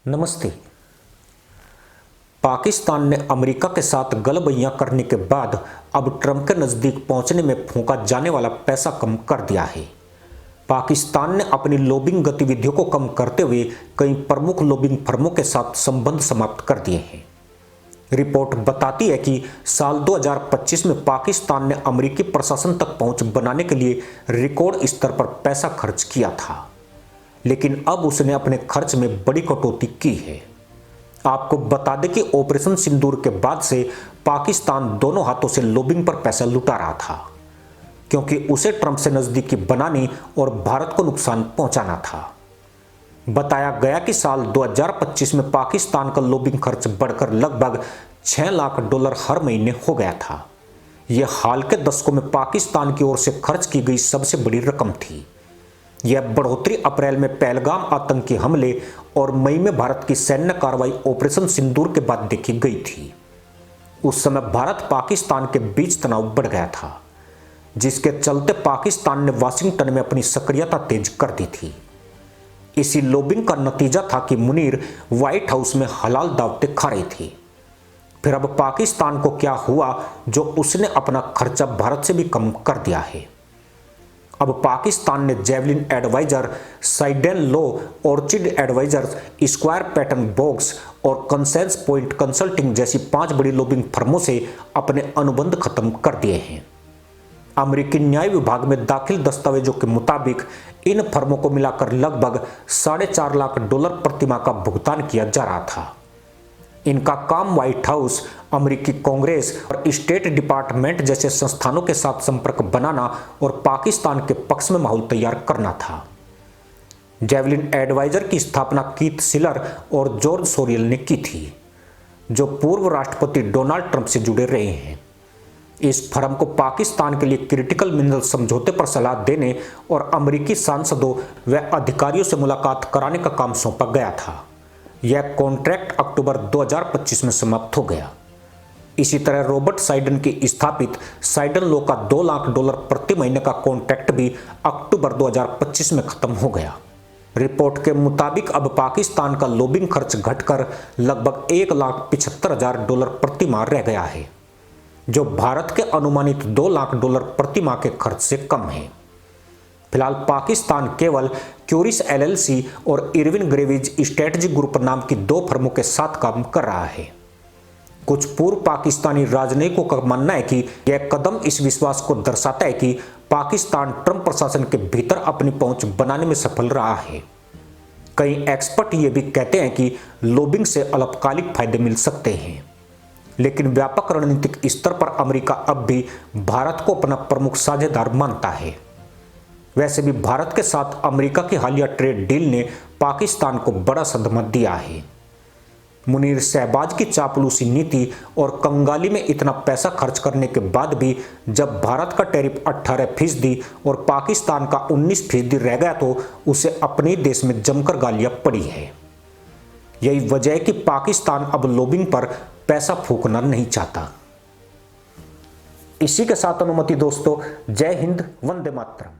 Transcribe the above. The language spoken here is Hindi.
नमस्ते। पाकिस्तान ने अमेरिका के साथ गलबैयां करने के बाद अब ट्रंप के नज़दीक पहुंचने में फूंका जाने वाला पैसा कम कर दिया है। पाकिस्तान ने अपनी लॉबिंग गतिविधियों को कम करते हुए कई प्रमुख लॉबिंग फर्मों के साथ संबंध समाप्त कर दिए हैं। रिपोर्ट बताती है कि साल 2025 में पाकिस्तान ने अमेरिकी प्रशासन तक पहुंच बनाने के लिए रिकॉर्ड स्तर पर पैसा खर्च किया था, लेकिन अब उसने अपने खर्च में बड़ी कटौती की है। आपको बता दें कि ऑपरेशन सिंदूर के बाद से पाकिस्तान दोनों हाथों से लॉबिंग पर पैसा लुटा रहा था, क्योंकि उसे ट्रंप से नजदीकी बनाने और भारत को नुकसान पहुंचाना था। बताया गया कि साल 2025 में पाकिस्तान का लॉबिंग खर्च बढ़कर लगभग $6 लाख हर महीने हो गया था। यह हाल के दशकों में पाकिस्तान की ओर से खर्च की गई सबसे बड़ी रकम थी। यह बढ़ोतरी अप्रैल में पहलगाम आतंकी हमले और मई में भारत की सैन्य कार्रवाई ऑपरेशन सिंदूर के बाद देखी गई थी। उस समय भारत पाकिस्तान के बीच तनाव बढ़ गया था, जिसके चलते पाकिस्तान ने वाशिंगटन में अपनी सक्रियता तेज कर दी थी। इसी लॉबिंग का नतीजा था कि मुनीर व्हाइट हाउस में हलाल दावतें खा रही थी। फिर अब पाकिस्तान को क्या हुआ जो उसने अपना खर्चा भारत से भी कम कर दिया है। अब पाकिस्तान ने जेवलिन एडवाइजर, साइडेन लो, orchid advisors, square pattern box और कंसेंस पॉइंट कंसल्टिंग जैसी 5 बड़ी लॉबिंग फर्मों से अपने अनुबंध खत्म कर दिए हैं। अमेरिकी न्याय विभाग में दाखिल दस्तावेजों के मुताबिक इन फर्मों को मिलाकर लगभग $4.5 लाख प्रति माह का भुगतान किया जा रहा था। इनका काम व्हाइट हाउस, अमेरिकी कांग्रेस और स्टेट डिपार्टमेंट जैसे संस्थानों के साथ संपर्क बनाना और पाकिस्तान के पक्ष में माहौल तैयार करना था। जेवलिन एडवाइजर की स्थापना कीथ सिलर और जॉर्ज सोरियल ने की थी, जो पूर्व राष्ट्रपति डोनाल्ड ट्रंप से जुड़े रहे हैं। इस फर्म को पाकिस्तान के लिए क्रिटिकल मिनरल समझौते पर सलाह देने और अमेरिकी सांसदों व अधिकारियों से मुलाकात कराने का काम सौंपा गया था। यह कॉन्ट्रैक्ट अक्टूबर 2025 में समाप्त हो गया। इसी तरह रॉबर्ट साइडन की स्थापित साइडन लो का $2 लाख प्रति महीने का कॉन्ट्रैक्ट भी अक्टूबर 2025 में खत्म हो गया। रिपोर्ट के मुताबिक अब पाकिस्तान का लॉबिंग खर्च घटकर लगभग $1,75,000 प्रति माह रह गया है, जो भारत के अनुमानित $2 लाख प्रति माह के खर्च से कम है। फिलहाल पाकिस्तान केवल क्यूरिस LLC और इरविन ग्रेविज स्ट्रेटजी ग्रुप नाम की 2 फर्मों के साथ काम कर रहा है। कुछ पूर्व पाकिस्तानी राजनयिकों का मानना है कि यह कदम इस विश्वास को दर्शाता है कि पाकिस्तान ट्रंप प्रशासन के भीतर अपनी पहुंच बनाने में सफल रहा है। कई एक्सपर्ट ये भी कहते हैं कि लॉबिंग से अल्पकालिक फायदे मिल सकते हैं, लेकिन व्यापक रणनीतिक स्तर पर अमेरिका अब भी भारत को अपना प्रमुख साझेदार मानता है। वैसे भी भारत के साथ अमेरिका की हालिया ट्रेड डील ने पाकिस्तान को बड़ा सदमा दिया है। मुनीर शहबाज की चापलूसी नीति और कंगाली में इतना पैसा खर्च करने के बाद भी जब भारत का टैरिफ 18% और पाकिस्तान का 19% रह गया तो उसे अपने देश में जमकर गालियां पड़ी है। यही वजह है कि पाकिस्तान अब लॉबिंग पर पैसा फूंकना नहीं चाहता। इसी के साथ अनुमति दोस्तों, जय हिंद, वंदे मातरम।